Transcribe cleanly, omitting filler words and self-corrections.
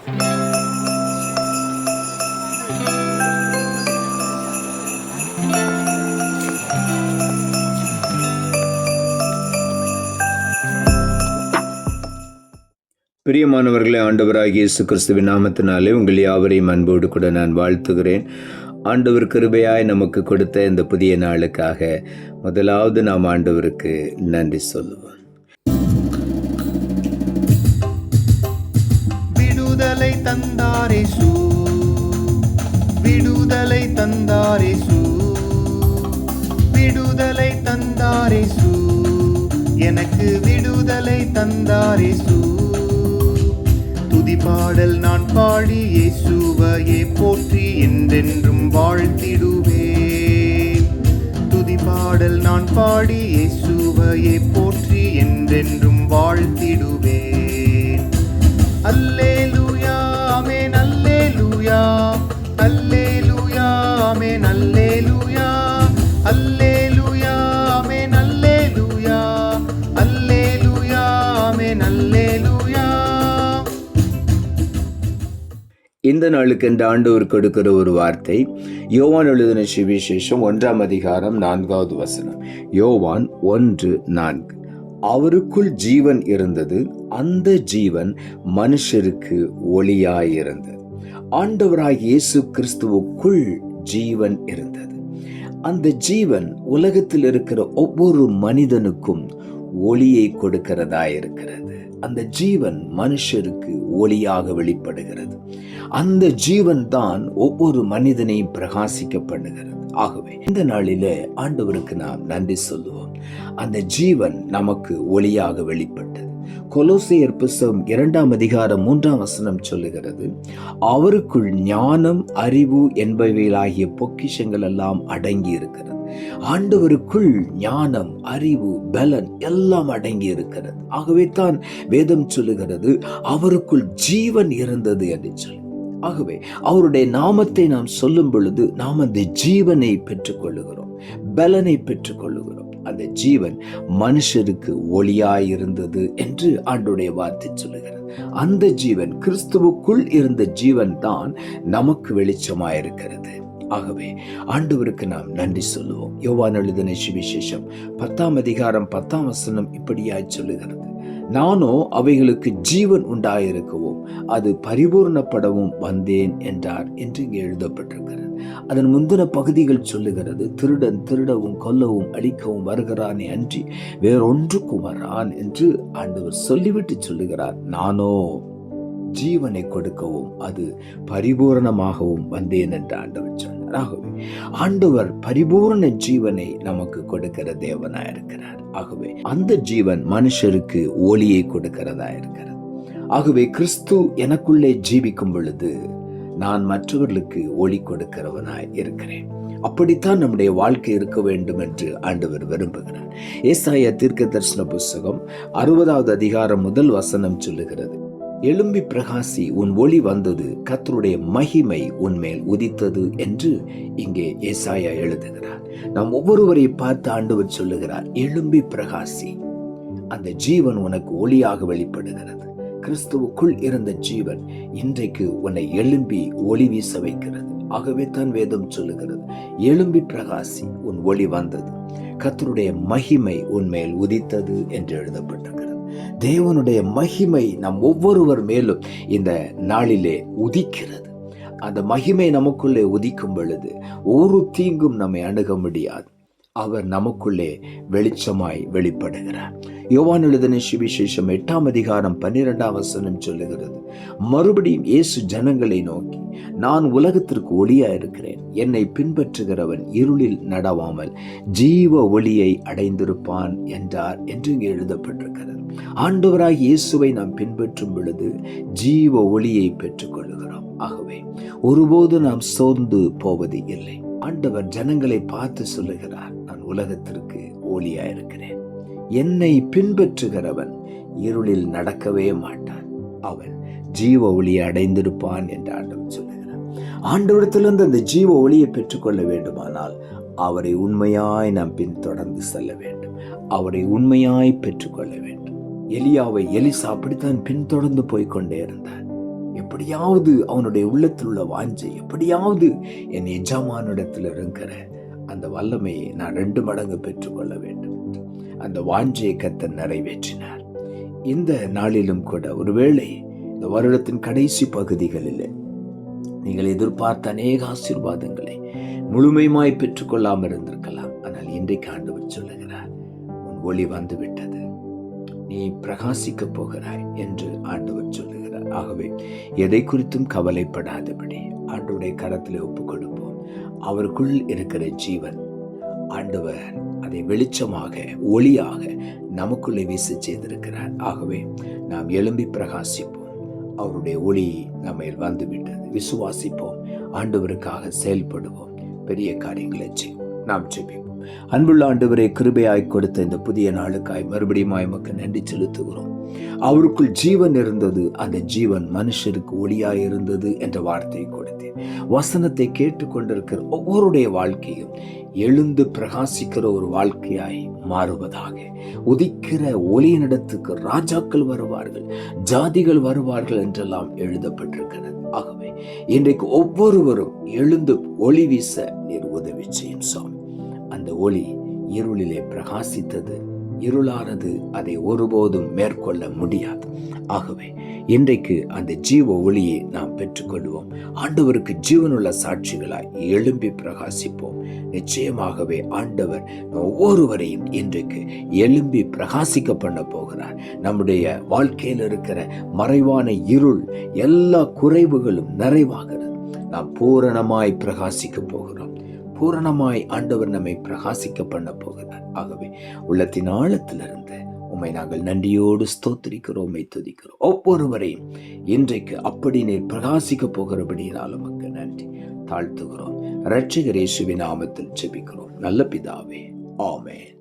பிரியமானவர்களே, ஆண்டவராகிய இயேசு கிறிஸ்துவின் நாமத்தினாலே உங்கள் யாவரையும் அன்போடு கூட நான் வாழ்த்துகிறேன். ஆண்டவர் கிருபையாய் நமக்கு கொடுத்த இந்த புதிய நாளுக்காக முதலாவது நாம் ஆண்டவருக்கு நன்றி சொல்லுவோம். விடுதலை தந்தாரேசு, விடுதலை தந்தாரேசு, விடுதலை தந்தாரேசு, எனக்கு விடுதலை தந்தாரேசு. துதிபாடல் நான் பாடி இயேசுவையே போற்றி என்றென்றும் வாழ்த்திடுவேன். துதிபாடல் நான் பாடி இயேசுவையே போற்றி என்றென்றும் வாழ்த்திடுவேன். அல்லேலூயா ஆமென், அல்லேலூயா, அல்லேலூயா ஆமென், அல்லேலூயா, அல்லேலூயா ஆமென், அல்லேலூயா, அல்லேலூயா ஆமென், அல்லேலூயா. இந்த நாளுக்கு என்று ஆண்டவர் கொடுக்கிற ஒரு வார்த்தை யோவான் எழுதின சுவிசேஷம் 1ஆம் அதிகாரம் 4வது வசனம். யோவான் 1:4. அவருக்குள் ஜீவன் இருந்தது, அந்த ஜீவன் மனுஷருக்கு ஒளியாயிருந்தது. ஆண்டவராகிய இயேசு கிறிஸ்துவுக்குள் ஜீவன் இருந்தது. அந்த ஜீவன் உலகத்தில் இருக்கிற ஒவ்வொரு மனிதனுக்கும் ஒளியை கொடுக்கிறதாயிருக்கிறது. அந்த ஜீவன் மனுஷருக்கு ஒளியாக வெளிப்படுகிறது. அந்த ஜீவன் தான் ஒவ்வொரு மனிதனையும் பிரகாசிக்கப்படுகிறது. ஆகவே இந்த நாளிலே ஆண்டவருக்கு நாம் நன்றி சொல்லுவோம். அந்த ஜீவன் நமக்கு ஒளியாக வெளிப்பட்டது. கொலோசையர் புத்தகம் 2ஆம் அதிகாரம் 3ஆம் வசனம் சொல்லுகிறது, அவருக்குள் ஞானம், அறிவு என்பவைகளாகிய பொக்கிஷங்கள் எல்லாம் அடங்கி இருக்கிறது. ஆண்டவருக்குள் ஞானம், அறிவு, பலன் எல்லாம் அடங்கி இருக்கிறது. ஆகவே தான் வேதம் சொல்லுகிறது அவருக்குள் ஜீவன் இருந்தது என்று சொல்லி. ஆகவே அவருடைய நாமத்தை நாம் சொல்லும் பொழுது நாம் அந்த ஜீவனை பெற்றுக்கொள்ளுகிறோம், பலனை பெற்றுக்கொள்ளுகிறோம். அந்த ஜீவன் மனுஷருக்கு ஒளியாயிருந்தது என்று ஆண்டவருடைய வார்த்தை சொல்லுகிறது. அந்த ஜீவன், கிறிஸ்துவுக்குள் இருந்த ஜீவன் தான் நமக்கு வெளிச்சமாயிருக்கிறது. ஆகவே ஆண்டவருக்கு நாம் நன்றி சொல்லுவோம். யோவான் எழுதின சுவிசேஷம் 10ஆம் அதிகாரம் 10ஆம் வசனம் இப்படியாய் சொல்லுகிறது, நானோ அவைகளுக்கு ஜீவன் உண்டாயிருக்கவும் அது பரிபூர்ணப்படவும் வந்தேன் என்றார் என்று இங்கே எழுதப்பட்டிருக்கிறது. அதன் முந்தின பகுதிகள் சொல்லுகிறது, திருடன் திருடவும் கொல்லவும் அழிக்கவும் வருகிறானே அன்றி வேறொன்றுக்கும் வரான் என்று ஆண்டவர் சொல்லிவிட்டு சொல்லுகிறார், நானோ ஜீவனை கொடுக்கவும் அது பரிபூரணமாகவும் வந்தேன் என்று ஆண்டவர் சொன்னார். ஆகவே ஆண்டவர் பரிபூரண ஜீவனை நமக்கு கொடுக்கிற தேவனாய் இருக்கிறார். ஆகவே அந்த ஜீவன் மனுஷருக்கு ஒளியை கொடுக்கிறதா இருக்கிறது. ஆகவே கிறிஸ்து எனக்குள்ளே ஜீவிக்கும் பொழுது நான் மற்றவர்களுக்கு ஒளி கொடுக்கிறவனாய் இருக்கிறேன். அப்படித்தான் நம்முடைய வாழ்க்கை இருக்க வேண்டும் என்று ஆண்டவர் விரும்புகிறார். ஏசாயா தீர்க்கதரிசன புத்தகம் 60வது அதிகாரம் 1 வசனம் சொல்லுகிறது, எழும்பி பிரகாசி, உன் ஒளி வந்தது, கர்த்தருடைய மகிமை உன்மேல் உதித்தது என்று இங்கே ஏசாயா எழுதுகிறார். நாம் ஒவ்வொருவரை பார்த்து ஆண்டவர் சொல்லுகிறார், எழும்பி பிரகாசி, அந்த ஜீவன் உனக்கு ஒளியாக வெளிப்படுகிறது. கிறிஸ்துவுக்குள் இருந்த ஜீவன் இன்றைக்கு உன்னை எழும்பி ஒளி வீச வைக்கிறது. ஆகவே தான் வேதம் சொல்லுகிறது, எழும்பி பிரகாசி, உன் ஒளி வந்தது, கர்த்தருடைய மகிமை உன்மேல் உதித்தது என்று எழுதப்பட்டிருக்கிறது. தேவனுடைய மகிமை நம் ஒவ்வொருவர் மேலும் இந்த நாளிலே உதிக்கிறது. அந்த மகிமை நமக்குள்ளே உதிக்கும் பொழுது ஒரு தீங்கும் நம்மை அணுக முடியாது. அவர் நமக்குள்ளே வெளிச்சமாய் வெளிப்படுகிறார். யோவான் எழுதின சுவிசேஷம் 8ஆம் அதிகாரம் 12ஆம் வசனம் சொல்லுகிறது, மறுபடியும் இயேசு ஜனங்களை நோக்கி, நான் உலகத்திற்கு ஒளியா இருக்கிறேன், என்னை பின்பற்றுகிறவன் இருளில் நடவாமல் ஜீவ ஒளியை அடைந்திருப்பான் என்றார் என்று இங்கே எழுதப்பட்டிருக்கிறது. ஆண்டவராய் இயேசுவை நாம் பின்பற்றும் பொழுது ஜீவ ஒளியை பெற்றுக்கொள்கிறோம். ஆகவே ஒருபோது நாம் சோர்ந்து போவது இல்லை. ஆண்டவர் ஜனங்களை பார்த்து சொல்லுகிறார், நான் உலகத்திற்கு ஒளியா இருக்கிறேன், என்னை பின்பற்றுகிறவன் இருளில் நடக்கவே மாட்டான், அவன் ஜீவ ஒளியை அடைந்திருப்பான் என்று ஆண்டவர் சொல்லுகிறார். ஆண்டவரிடத்திலிருந்து அந்த ஜீவ ஒளியை பெற்றுக்கொள்ள வேண்டுமானால் அவரை உண்மையாய் நாம் பின்தொடர்ந்து செல்ல வேண்டும், அவரை உண்மையாய் பெற்றுக்கொள்ள வேண்டும். எலியாவை எலிசா அப்படித்தான் பின்தொடர்ந்து போய்கொண்டே இருந்தார். எப்படி எப்படியாவது அவனுடைய உள்ளத்தில் உள்ள வாஞ்சை, எப்படியாவது என் எஜமானிடத்தில் இருக்கிற அந்த வல்லமையை நான் 2 மடங்கு பெற்றுக்கொள்ள வேண்டும். அந்த வாஞ்சையை கர்த்தர் நிறைவேற்றினார். இந்த நாளிலும் கூட ஒருவேளை இந்த வருடத்தின் கடைசி பகுதிகளில் நீங்கள் எதிர்பார்த்த அநேக ஆசீர்வாதங்களை முழுமையாய் பெற்றுக்கொள்ளாமல் இருந்திருக்கலாம். ஆனால் இன்றைக்கு ஆண்டவர் சொல்லுகிறார், உன் ஒளி வந்து விட்டது, நீ பிரகாசிக்க போகிறாய் என்று ஆண்டவர் சொல்லுகிறார். ஆகவே எதை குறித்தும் கவலைப்படாதபடி ஆண்டவருடைய கரத்திலே ஒப்புக் கொடுப்போம். அவருக்குள் இருக்கிற ஜீவன் ஆண்டவர் அதை வெளிச்சமாக, ஒளியாக நமக்குள்ளே வீச செய்திருக்கிறார். ஆகவே நாம் எழும்பி பிரகாசிப்போம். அவருடைய ஒளி நம்ம வந்துவிட்டது. விசுவாசிப்போம், ஆண்டவருக்காக செயல்படுவோம், பெரிய காரியங்களை செய்வோம். நாம் ஜெபிப்போம். அன்புள்ள ஆண்டவரே, கிருபையாய் கொடுத்த இந்த புதிய நாளுக்காய் மறுபடியும் எமக்கு நன்றி செலுத்துகிறோம். அவருக்குள் ஜீவன் இருந்தது, அந்த ஜீவன் மனுஷருக்கு ஒளியாய் இருந்தது என்ற வார்த்தையை கொடுத்தேன். வசனத்தை கேட்டுக்கொண்டிருக்கிற ஒவ்வொருடைய வாழ்க்கையும் எழுந்து பிரகாசிக்கிற ஒரு வாழ்க்கையாய் மாறுவதாக. உதிக்கிற ஒளியினிடத்துக்கு ராஜாக்கள் வருவார்கள், ஜாதிகள் வருவார்கள் என்றெல்லாம் எழுதப்பட்டிருக்கிறது. ஆகவே இன்றைக்கு ஒவ்வொருவரும் எழுந்து ஒளி வீச நீர் உதவி செய்யும் சுவாமி. அந்த ஒளி இருளிலே பிரகாசித்தது, இருளானது அதை ஒருபோதும் மேற்கொள்ள முடியாது. ஆகவே இன்றைக்கு அந்த ஜீவ ஒளியை நாம் பெற்றுக்கொள்வோம். ஆண்டவருக்கு ஜீவனுள்ள சாட்சிகளாய் எழும்பி பிரகாசிப்போம். நிச்சயமாகவே ஆண்டவர் ஒவ்வொருவரையும் இன்றைக்கு எழும்பி பிரகாசிக்க பண்ண போகிறார். நம்முடைய வாழ்க்கையில் இருக்கிற மறைவான இருள், எல்லா குறைவுகளும் நிறைவாகிறது. நாம் பூரணமாய் பிரகாசிக்க போகிறோம். பூரணமாய் ஆண்டவர் நம்மை பிரகாசிக்க பண்ண போகிறார். ஆகவே உள்ளத்தின் ஆழத்திலிருந்து உம்மை நாங்கள் நன்றியோடு ஸ்தோத்திரிக்கிறோம், துதிக்கிறோம். ஒவ்வொருவரையும் இன்றைக்கு அப்படி நீர் பிரகாசிக்க போகிறபடியினால் உமக்கு நன்றி தாழ்த்துகிறோம். இரட்சகர் இயேசுவின் நாமத்தில் ஜெபிக்கிறோம் நல்ல பிதாவே, ஆமென்.